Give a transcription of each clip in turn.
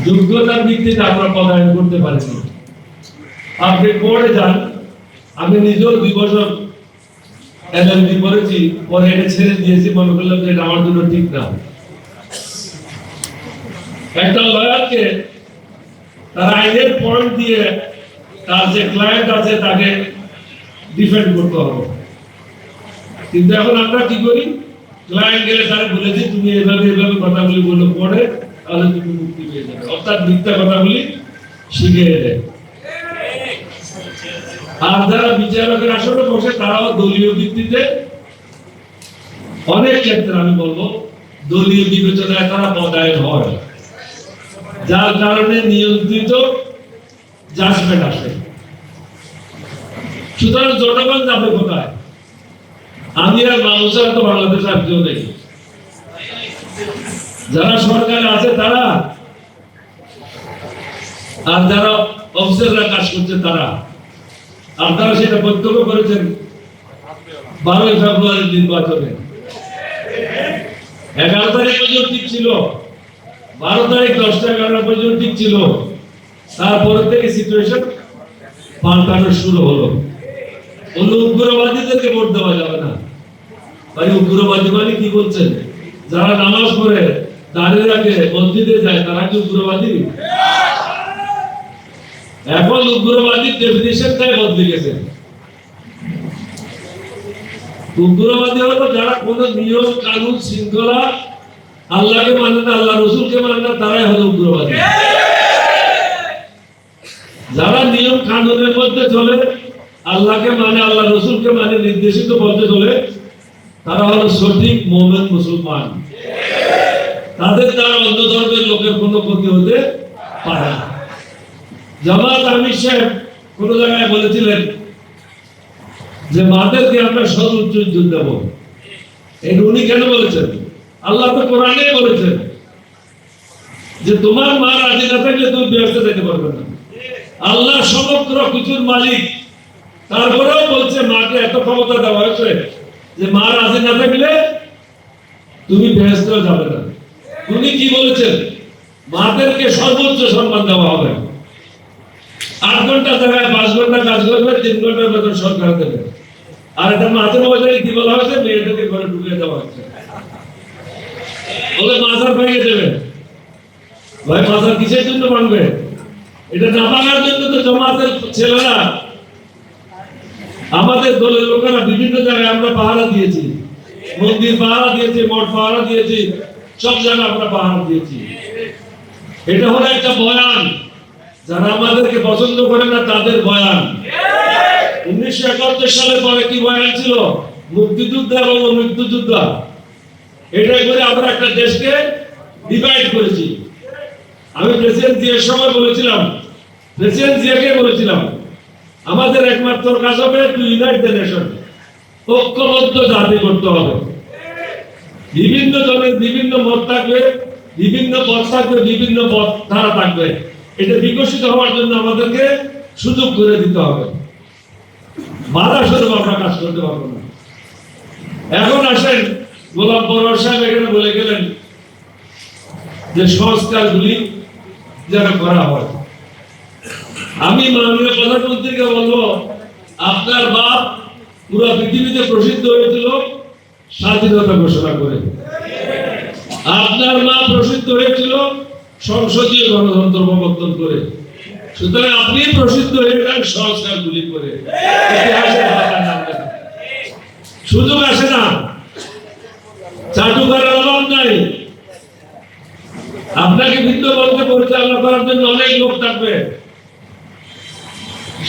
যোগ্যতার ভিত্তিতে আমরা পদায়ন করতে পারছি। আপনি পড়ে যান, আমি নিজেও 2 বছর এলএলবি করেছি, পরে এটা ছেড়ে দিয়েছি, মনে করলাম যে এটা আমার জন্য ঠিক না। একটা লয়ারকে তার আইনের পয়েন্ট দিয়ে তার যে ক্লায়েন্ট আছে তাকে ডিফেন্ড করতে হবে, কিন্তু এখন আমরা কি করি, ক্লায়েন্ট গেলে তারা বলেছি তুমি এভাবে এভাবে কথাগুলি বলে পড়ে তাহলে তুমি মুক্তি পেয়ে যাবে, অর্থাৎ মিথ্যা কথাগুলি শিখিয়ে দেয়। আর যারা বিচারকের আসলে বসে তারাও দলীয় ভিত্তিতে অনেক ক্ষেত্রে আমি বলবো দলীয় বিবেচনায় তারা পদায়ন হয়, যার কারণে নিয়ন্ত্রিত জাজমেন্ট আসে। সুতরাং জনগণ যাবে কোথায়? আমি আর মানুষের তো বাংলাদেশ আর কেউ নেই। যারা সরকারে আছে তারা, আর যারা অফিসাররা কাজ করছে তারা। আপনারা সেটা বক্তব্য করেছেন 12 ফেব্রুয়ারি নির্বাচনে। 11 তারিখ পর্যন্ত ঠিক ছিল, 12 তারিখ 10টা 11 পর্যন্ত ঠিক ছিল, তারপরে থেকে সিচুয়েশন পাল্টানো শুরু হলো। উগ্রবাদীদেরকে ভোট দেওয়া যাবে না। ভাই উগ্রবাদী মানে কি বলছেন? যারা নামাজ পড়ে দাঁড়িয়ে রাখে মসজিদে যায় তারা কি উগ্রবাদী? এখন উগ্রবাদীর ডেফিনিশনটাই বদলে গেছে। উগ্রবাদী হলো যারা কোন নিয়ম কানুন শৃঙ্খলা আল্লাহকে মানে না, আল্লাহ রসুলকে মানে না, তারাই হলো উগ্রবাদী। যারা নিয়ম কানুনের মধ্যে চলে, আল্লাহকে মানে, আল্লাহ রসুলকে মানে, নির্দেশিত পথে চলে, তারা হলো সঠিক মুমিন মুসলমান। তাদের দ্বারা অন্য ধর্মের লোকের কোনো ক্ষতি হতে পারে না। জামাত আমির সাহেব কোন জায়গায় বলেছিলেন যে মাদেরকে আমরা সর্বোচ্চ ইজ্জত দেব। এই উনি কেন বলেছেন? আল্লাহ তো কোরআনে বলেছেন যে তোমার মা রাজি না থাকলে তুমি বেহেশতে যেতে পারবে না। আল্লাহ সমগ্র কিছুর মালিক, তারপরেও বলছে মাকে এত ক্ষমতা দেওয়া হয়েছে যে মা রাজি না থাকলে তুমি বেহেশতেও যাবে না। উনি কি বলেছেন? মাদেরকে সর্বোচ্চ সম্মান দেওয়া হবে। 8 ঘন্টা জায়গায় 5 ঘন্টা কাজ করবে, 3 ঘন্টার বেতন সরকার দেবে। আর এটা মাঝে মাঝে কি বলা হয়েছে? মেয়েদেরকে ঘরে ঢুকিয়ে দেওয়া হচ্ছে, বলে মাজার ভেঙে দেবে। ভাই মাজার কিসের জন্য ভাঙবে? এটা না ভাঙার জন্য তো জামাতের ছেলেরা, আমাদের দলের লোকেরা বিভিন্ন জায়গায় আমরা পাহারা দিয়েছি, মন্দির পাহারা দিয়েছি, মঠ পাহারা দিয়েছি, সব জায়গায় আমরা পাহারা দিয়েছি। এটা হলো একটা বয়ান, যারা আমাদেরকে পছন্দ করে না তাদের বয়ান। 1971 সালের পরে কি বয়ান ছিল? মুক্তিযুদ্ধ এবং মৃত্যুযুদ্ধ। এটাই করে আমরা একটা দেশকে ডিভাইড করেছি। আমি প্রেসিডেন্ট জিয়ার সময় বলেছিলাম, প্রেসিডেন্ট জিয়াকে বলেছিলাম আমাদের একমাত্র কাজ হবে টু ইউনাইট দ্য নেশন, ঐক্যবদ্ধ জাতি করতে হবে। বিভিন্ন দলের বিভিন্ন মত থাকবে, বিভিন্ন পথ থাকবে, বিভিন্ন পথ ধারা থাকবে। এটা বিকশিত হওয়ার জন্য আমাদেরকে সুযোগ করে দিতে হবে। বাধা স্বরূপ আমরা কাজ করতে পারবো না। এখন আসেন, গোলাম পরোয়ার সাহেব এখানে বলে গেলেন যে সংস্কারগুলি যেন করা হয়। আমি মাননীয় প্রধানমন্ত্রীকে বলবো, আপনার বাপ পুরো পৃথিবীতে প্রসিদ্ধ হয়েছিল স্বাধীনতা ঘোষণা করে, আপনার মা প্রসিদ্ধ হয়েছিল সংসদীয় গণতন্ত্র প্রবর্তন করে। সুতরাং আপনি প্রসিদ্ধ হয়ে গেলেন সংস্কারগুলি করে। সুযোগ আসে না, চাটুকার অভাব নাই। আপনাকে ভিন্ন বলতে পরিচালনা করার জন্য অনেক লোক থাকবে।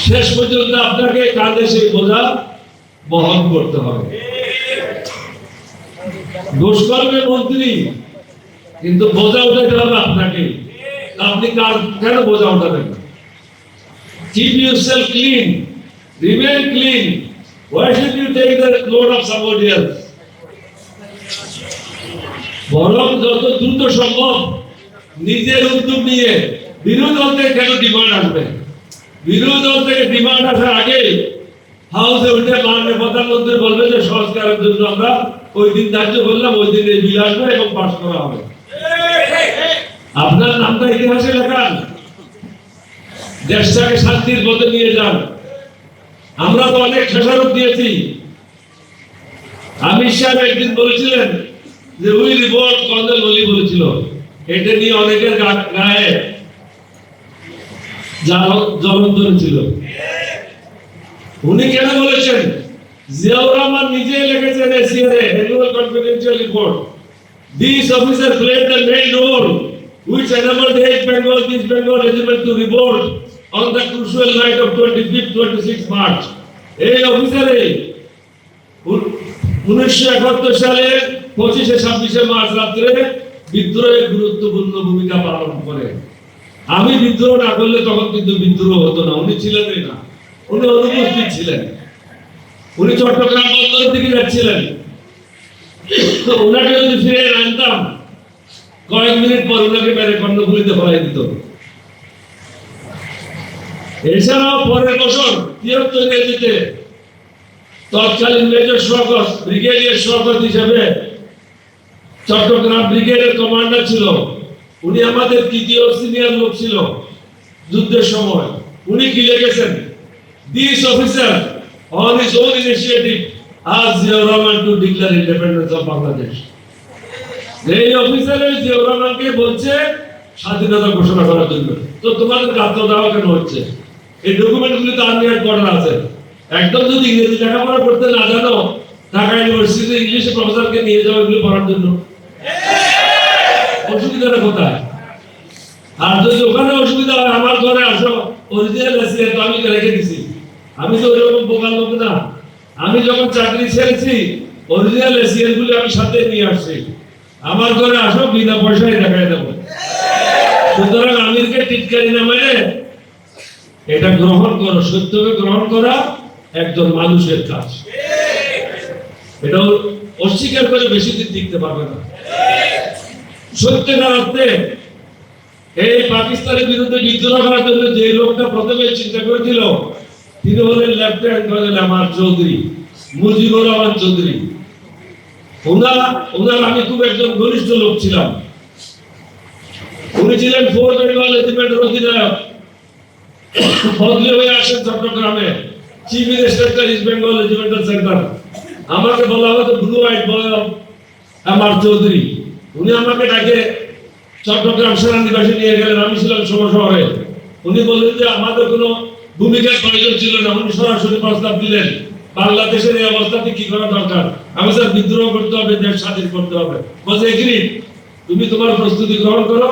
শেষ পর্যন্ত আপনাকে কাঁধে সেই বোঝা বহন করতে হবে। দোষ করবে মন্ত্রী, কিন্তু বোঝা উঠাতে হবে আপনাকে। আপনি কেন বোঝা উঠাবেন? Keep yourself clean, remain clean. Why should you take the load of somebody else? বরং যত দ্রুত সম্ভব নিজের উদ্যোগ নিয়ে বিরোধী দল থেকে কেন ডিমান্ড আসবে? বিরোধী দল থেকে ডিমান্ড আসার আগে হাউসে উঠে মাননীয় প্রধানমন্ত্রী বলবে যে সংস্কারের জন্য আমরা ওই দিন ধার্য করলাম, ওই দিন এই বিল আসবে এবং পাস করা হবে। আপনার নামটা ইতিহাসে লেখান, দেশটাকে শান্তির পথে নিয়ে যান। আমরা তো অনেক খেসারত দিয়েছি। আমির সাহেব একদিন বলেছিলেন যে উই রিভোল্ট, কর্নেল ওলি বলেছিল, এটা নিয়ে অনেকের গায়ে জ্বলন ছিল। উনি কেন বলেছেন? জিয়াউর রহমান নিজে লিখেছেন ACR annual confidential report, this officer played the main role which enabled the 8th Bengal, East Bengal regiment to revolt on the crucial night of 25-26 March. এই অফিসারে 1971 সালে 25-26 মার্চ রাত্রে বিদ্রোহে গুরুত্বপূর্ণ ভূমিকা পালন করে। আমি বিদ্রোহ না করলে তখন কিন্তু বিদ্রোহ হতো না। উনি ছিলেনই না, উনি অনুপস্থিত ছিলেন। উনি চট্টগ্রাম বন্দরের দিকে যাচ্ছিলেন। ওনাকে যদি ফিরে আনতাম, কয়েক মিনিট পর ওনাকে মেরে কর্ণফুলীতে ফেলাই দিত। এছাড়াও পরের বছর 73 তৎকালীন মেজর শওকত ব্রিগেডিয়ার শওকত হিসেবে চট্টগ্রাম ব্রিগেডের কমান্ডার ছিল। উনি আমাদের তৃতীয় সিনিয়র লোক ছিল যুদ্ধের সময়। উনি কি লিখেছেন? This officer on his own initiative asked Ziaur Rahman to declare independence of Bangladesh. এই অফিসারে জিয়াউর রহমানকে বলছে স্বাধীনতা ঘোষণা করার জন্য। তো তোমাদের গাত্র দাও কেন হচ্ছে? এই ডকুমেন্টগুলি তো আর্মি হেডকোয়ার্টার আছে। একদম যদি ইংরেজি লেখাপড়া করতে না জানো, ঢাকা ইউনিভার্সিটিতে ইংলিশ প্রফেসরকে নিয়ে যাও এগুলো পড়ার জন্য। অসুবিধাটা কোথায়? আর যদি ওখানে অসুবিধা হয়, আমার ঘরে আসো, অরিজিনাল এসিআর তো আমি রেখে দিছি। আমি তো ওইরকম বোকার লোক না। আমি যখন চাকরি ছেড়েছি, অরিজিনাল এসিআর গুলো আমি সাথে নিয়ে আসছি। আমার ঘরে আসো, বিনা পয়সায় দেখাই দেবো। সুতরাং আমিরকে টিটকারি না মেরে এটা গ্রহণ করো। সত্যকে গ্রহণ করা একজন মানুষের কাজ। এটা অস্বীকার করে বেশি দিন টিকতে পারবে না। সত্যিকার অর্থে এই পাকিস্তানের বিরুদ্ধে বিদ্রোহ করার জন্য যে লোকটা প্রথমে চিন্তা করেছিল, তিনি হলেন লেফটেন্যান্ট কর্নেল আমার চৌধুরী, মুজিবুর রহমান চৌধুরী। ওনার আমি খুব একজন ঘনিষ্ঠ লোক ছিলাম। উনি ছিলেন 4th বেঙ্গল রেজিমেন্টের অধিনায়ক। বদলি হয়ে আসেন চট্টগ্রামে, chief inspector east Bengal regimental centre. আমাকে বলা হতো ব্লু হোয়াইট বয় আমার চৌধুরী। উনি আমাকে ডাকে চট্টগ্রাম সেনানিবাসে নিয়ে গেলেন। আমি ছিলাম সোম শহরে। উনি বললেন যে আমাদের কোনো ভূমিকার প্রয়োজন ছিল না। উনি সরাসরি প্রস্তাব দিলেন, বাংলাদেশের এই অবস্থাতে কি করা দরকার? আমি স্যার বিদ্রোহ করতে হবে, দেশ স্বাধীন করতে হবে। বলছে এগ্রি, তুমি তোমার প্রস্তুতি গ্রহণ করো,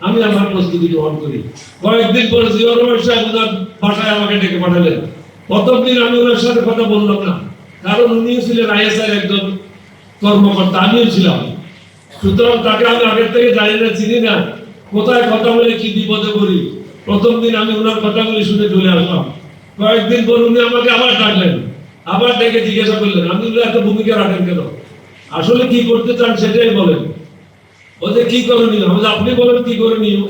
আমি আমার প্রস্তুতি গ্রহণ করি। কয়েকদিন পরে জিয়াউর রহমান সাহেব ওনার বাসায় আমাকে ডেকে পাঠালেন। প্রথম দিন আমি ওনার সাথে কথা বললাম না, কারণ উনিও ছিলেন আইএসআই একজন কর্মকর্তা, আমিও ছিলাম। সুতরাং তাকে আমি আগের থেকে জানি না, চিনি না, কোথায় কথা বলে কি বিপদে পড়ি। প্রথম দিন আমি ওনার কথাগুলি শুনে চলে আসলাম। কয়েকদিন পর উনি আমাকে আবার ডাকলেন, আবার ডেকে জিজ্ঞাসা করলেন আপনি এত ভূমিকা রাখেন কেন? আসলে কি করতে চান সেটাই বলেন। বলছে কি করণীয়? বলছে আপনি বলেন কি করণীয়?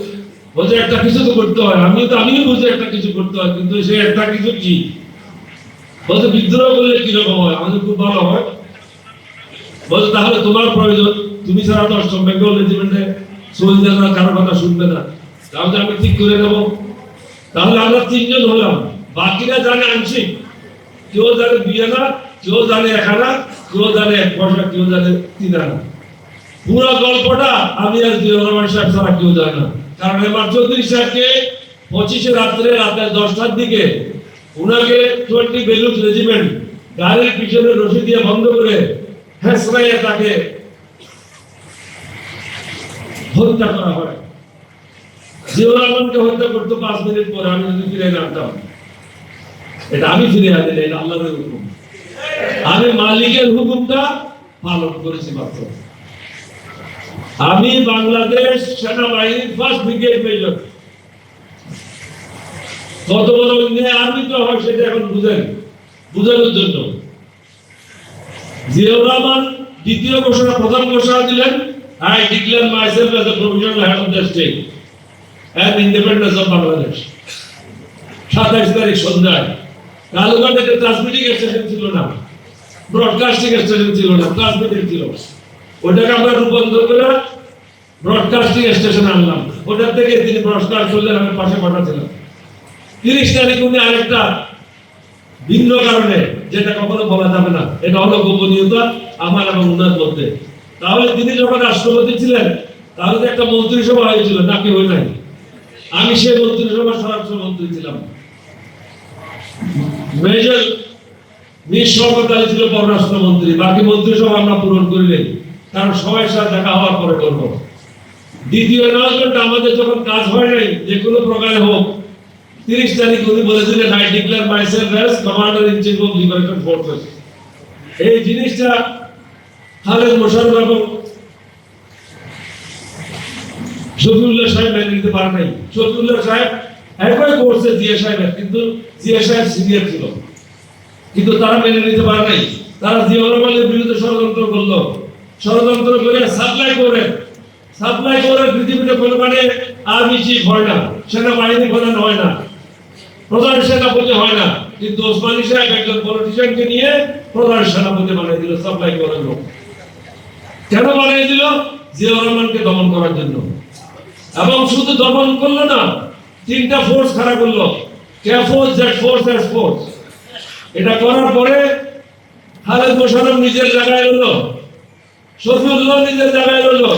বলছে একটা কিছু তো করতে হয়। আমিও বুঝি একটা কিছু করতে হয়, কিন্তু সে একটা কিছু কি? বলছে বিদ্রোহ করলে কিরকম হয়? আমাদের খুব ভালো হয়। বলছে তাহলে তোমার প্রয়োজন, তুমি ছাড়া তো 8ম বেঙ্গল রেজিমেন্টে সোলজাররা কারো কথা শুনবে না। তাহলে আমি ঠিক করে নেব। তাহলে আমরা 3 জন হলাম, বাকিরা জানে আংশিক। কেউ জানে 2 আনা, কেউ জানে 1 আনা, কেউ জানে 1 পয়সা, কেউ জানে 3 আনা। পুরো গল্পটা আমি আর জিয়াউর রহমান সাহেব ছাড়া কেউ জানে না। কারণ এবার চৌধুরী সাহেবকে 25 রাতে 10টার দিকে উনাকে 20 বেলুচ রেজিমেন্ট গাড়ির পিছনে রশি দিয়ে বন্ধ করে হেসরাইয়ে তাকে হত্যা করা হয়। জিয়াউর রহমানকে হত্যা করতে 5 মিনিট পরে আমি যদি ফিরে আনতাম, এটা আমি ফিরে আনি না, এটা আল্লাহর হুকুম। আমি মালিকের হুকুমটা পালন করেছি মাত্র। আমি বাংলাদেশ সেনাবাহিনীর 1st ব্রিগেড মেজর। কত বড় অন্যায় আর্মিতে হয় সেটা এখন বুঝানোর জন্য। জিয়াউর রহমান দ্বিতীয় ঘোষণা, প্রথম ঘোষণা দিলেন, I declare myself as a provisional head of the state and independence of Bangladesh। 27 তারিখ সন্ধ্যায় কালুঘাটে ট্রান্সমিটিং স্টেশন ছিল না, ব্রডকাস্টিং স্টেশন ছিল না, ট্রান্সমিটিং ছিল। ওটাকে আমরা রূপান্তর করে ব্রডকাস্টিং স্টেশন আনলাম। ওটার থেকে তিনি পুরস্কার করলেন, আমি পাশে পাঠাচ্ছিলাম। 30 তারিখ উনি আরেকটা ভিন্ন কারণে, যেটা কখনো বলা যাবে না, এটা হলো গোপনীয়তা আমার এবং উনার মধ্যে। তাহলে তিনি যখন রাষ্ট্রপতি ছিলেন তাহলে তো একটা মন্ত্রিসভা হয়েছিল, নাকি হয় নাই? আমি সেই মন্ত্রিসভার স্বরাষ্ট্রমন্ত্রী ছিলাম। মেজর মির শওকত আলী ছিল পররাষ্ট্রমন্ত্রী। বাকি মন্ত্রিসভা আমরা পূরণ করিনি, কারণ সবার সাথে দেখা হওয়ার পরে করব। দ্বিতীয় অ্যানাউন্সমেন্ট আমাদের যখন কাজ হয় নাই, যে কোনো প্রকারে হোক, 30 তারিখ উনি বলেছিলেন, I declare myself as commander in chief of liberation forces. এই জিনিসটা খালেদ মোশাররফ এবং শফিউল্লাহ সাহেব মেনে নিতে পারে নাই। শফিউল্লাহ সাহেব একই করছে জিয়া সাহেবের, কিন্তু জিয়া সাহেব সিনিয়র ছিল, কিন্তু তারা মেনে নিতে পারে নাই। তারা জিয়াউর রহমানের বিরুদ্ধে ষড়যন্ত্র করলো, ষড়যন্ত্র করে সাপ্লাই করে পৃথিবীতে কোনো মানে আর্মি চিফ হয় না, সেনাবাহিনী প্রধান হয় না, প্রধান সেনাপতি হয় না, কিন্তু ওসমানী সাহেব একজন পলিটিশিয়ানকে নিয়ে প্রধান সেনাপতি বানিয়ে দিল সাপ্লাই করার লোক। কেন বানিয়ে দিল? জিয়াউর রহমানকে দমন করার জন্য। এবং শুধু দমন করলো না, 3টা ফোর্স খাড়া করলো, K force, Z force, S force. এটা করার পরে খালেদ মোশাররফ নিজের জায়গায় এলো, শফিউল্লাহ নিজের জায়গায় এলো,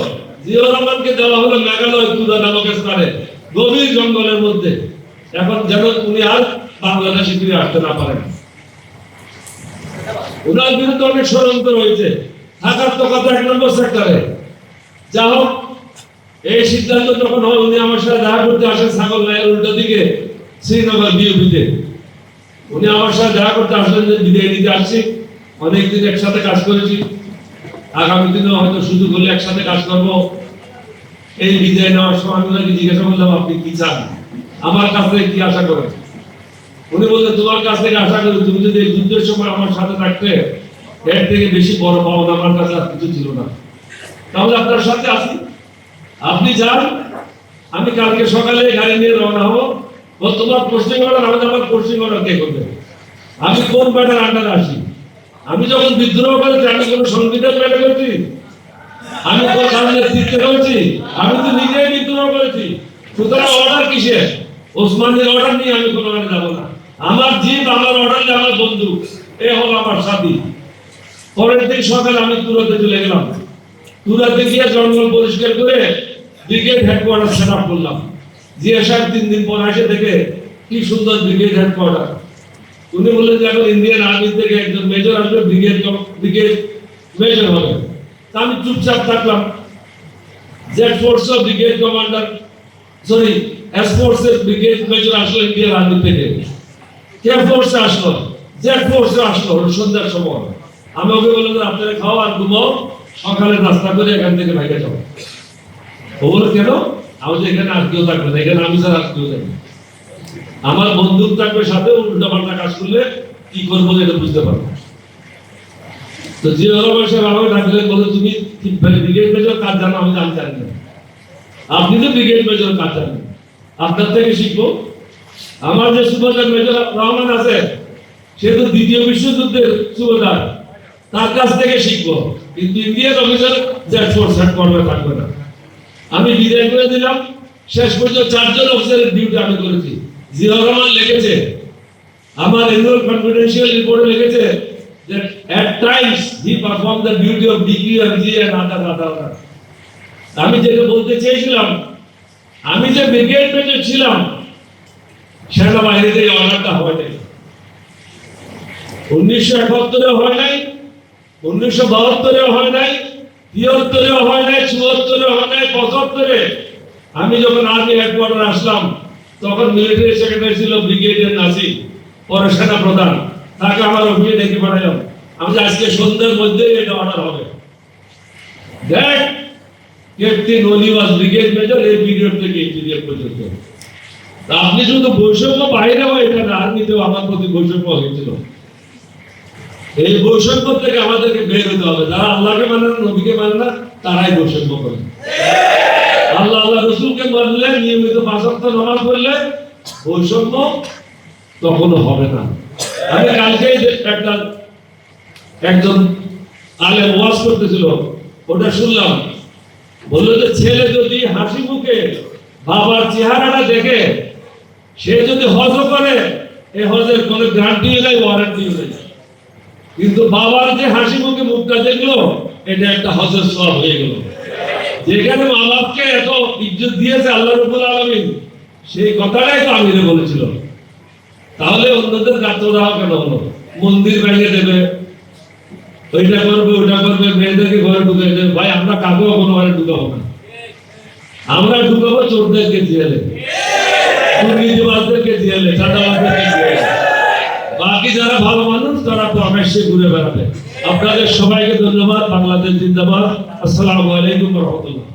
জিয়াউর রহমানকে দেওয়া হলো মেঘালয় তুরা নামক স্থানে, গভীর জঙ্গলের মধ্যে। এখন যেন উনি আর বাংলাদেশে ফিরে আসতে না পারেন। উনার বিরুদ্ধে অনেক ষড়যন্ত্র হয়েছে, থাকার তো কথা 1 নম্বর সেক্টরে। যা হোক, এই সিদ্ধান্ত যখন হয়, উনি আমার সাথে দেখা করতে আসেন ছাগল নাইয়ের উল্টো দিকে শ্রীনগর বিউপিতে। উনি আমার সাথে দেখা করতে আসলেন যে বিদায় নিতে আসছি, অনেকদিন একসাথে কাজ করেছি, আগামী দিনে হয়তো সুযোগ হলে একসাথে কাজ করবো। এই বিদায় নেওয়ার সময় আমি ওনাকে জিজ্ঞাসা করলাম, আপনি কি চান, আমার কাছ থেকে কি আশা করেন? উনি বললেন, তোমার কাছ থেকে আশা করি তুমি যদি এই যুদ্ধের সময় আমার সাথে থাকতে, এর থেকে বেশি বড় পাওনা আমার কাছে আর কিছু ছিল না। তাহলে আপনার সাথে আসি, আপনি যান, আমি কালকে সকালে গাড়ি নিয়ে রওনা হবো। তোমার পোস্টিং অর্ডার হবে, আমার পোস্টিং অর্ডার কে করবে? আমি কোন ব্যাটার আন্ডারে আসি? আমি যখন বিদ্রোহ করেছি, আমি কোন সংবিধান মেনে করেছি? আমি কোন কারণে নেতৃত্ব করেছি? আমি তো নিজেই বিদ্রোহ করেছি। সুতরাং অর্ডার কিসের? ওসমানের অর্ডার নিয়ে আমি কোনো কারণে যাবো না। আমার জিপ, আমার অর্ডার, আমার বন্ধু, এ হলো আমার সাথী। পরের দিন সকালে আমি তুরাতে চলে গেলাম। তুরাতে গিয়ে জঙ্গল পরিষ্কার করে ব্রিগেড হেডকোয়ার্টার সেট আপ করলাম। জিয়া সাহেব 3 দিন পর এসে দেখে কি সুন্দর ব্রিগেড হেডকোয়ার্টার। উনি বললেন যে এখন ইন্ডিয়ান আর্মি থেকে একজন মেজর আসবে, ব্রিগেড মেজর হবে। তা আমি চুপচাপ থাকলাম। জেড ফোর্সের ব্রিগেড কমান্ডার, সরি, এস ফোর্সের ব্রিগেড মেজর আসলো ইন্ডিয়ান আর্মি থেকে। কে ফোর্সে আসলো, জেড ফোর্সে আসলো সন্ধ্যার সময়। আমি ওকে বললাম, আপনারা খাও আর ঘুমাও, সকালে নাস্তা করে এখান থেকে বাইরে যাও। ও বলে, কেন? আমি যে এখানে আর কেউ থাকবে না, এখানে আমি ছাড়া আর কেউ থাকবে, আমার বন্দুক থাকবে সাথে, উল্টা পাল্টা কাজ করলে কি করবো এটা বুঝতে পারবো। তো জিয়াউর রহমান সাহেব আমাকে ডাকলেন, বলে, তুমি ব্রিগেড মেজর কাজ জানো? আমি জানি না। আপনি তো ব্রিগেড মেজর কাজ জানেন, আপনার থেকে শিখবো। আমার যে সুবেদার মেজর রহমান আছে, সে তো 2য় বিশ্বযুদ্ধের সুবেদার, তার কাছ থেকে শিখবো। কিন্তু ইন্ডিয়ান অফিসার জেড ফোর্স হেডকোয়ার্টারে থাকবে না। আমি বিদায় করে দিলাম। শেষ পর্যন্ত 4 জন অফিসারের ডিউটি আমি করেছি। জিয়াউর রহমান লিখেছে, আমার অ্যানুয়াল কনফিডেন্সিয়াল রিপোর্টে লিখেছে যে at times he performed the duty of DQMG and other. আমি যেটা বলতে চেয়েছিলাম, আমি যে ব্রিগেড মেজর ছিলাম, সেনাবাহিনীতে এই অর্ডারটা হয় নাই। 1971-এ হয় নাই, 1972-এ হয় নাই, 73-এ হয় নাই, 74-এ হয় নাই, 75-এ আমি যখন আর্মি হেডকোয়ার্টার আসলাম, তখন মিলিটারি সেক্রেটারি ছিল ব্রিগেডিয়ার নাসির, পরে সেনা প্রধান। তাকে আমার অফিসে ডেকে পাঠালাম, আমি আজকে সন্ধ্যার মধ্যে এটা অর্ডার হবে। দেখ, ক্যাপ্টেন ওলি ওয়াজ ব্রিগেড মেজর এই পিরিয়ড থেকে এই পিরিয়ড পর্যন্ত। আপনি শুধু বৈষম্য বাইরে হয়, এটা আর্মিতেও আমার প্রতি বৈষম্য হয়েছিল। এই বৈষম্য থেকে আমাদেরকে বের হতে হবে। যারা আল্লাহকে মানে না, নবীকে মানে না, তারাই বৈষম্য করে। আল্লাহ রসুলকে মানলে, নিয়মিত 5 ওয়াক্ত নামাজ পড়লে বৈষম্য তখনো হবে না। আমি কালকেই একজন আলেম ওয়াজ করতেছিল, ওটা শুনলাম। বললো যে ছেলে যদি হাসি মুখে বাবার চেহারাটা দেখে সে যদি হজ করে এই হজের কোনো গ্যারান্টিও নেই, ওয়ারেন্টিও নেই। কিন্তু বাবার যে হাসি মুখে মুখটা দেখলো, এটা একটা হজের সওয়াব হয়ে গেল। যেখানে মা বাপকে এত ইজ্জত দিয়েছে আল্লাহ রাব্বুল আলামিন, সেই কথাটাই তো আমিরে বলেছিল। তাহলে অন্যদের গাত্রদাহ কেন হলো? মন্দির ভেঙে দেবে, ওইটা করবে ওটা করবে, মেয়েদেরকে ঘরে ঢুকে দেবে। ভাই আমরা কাকেও কোনো ঘরে ঢুকাবো না, আমরা ঢুকাবো চোরদেরকে জেলে, দুর্নীতিবাজদেরকে জেলে, চাঁদাবাজদেরকে জেলে। বাকি যারা ভালো মানুষ তারা প্রকাশ্যে ঘুরে বেড়াবে। আপনাদের সবাইকে ধন্যবাদ। বাংলাদেশ জিন্দাবাদ। আসসালামু আলাইকুম ওয়া রাহমাতুল্লাহ।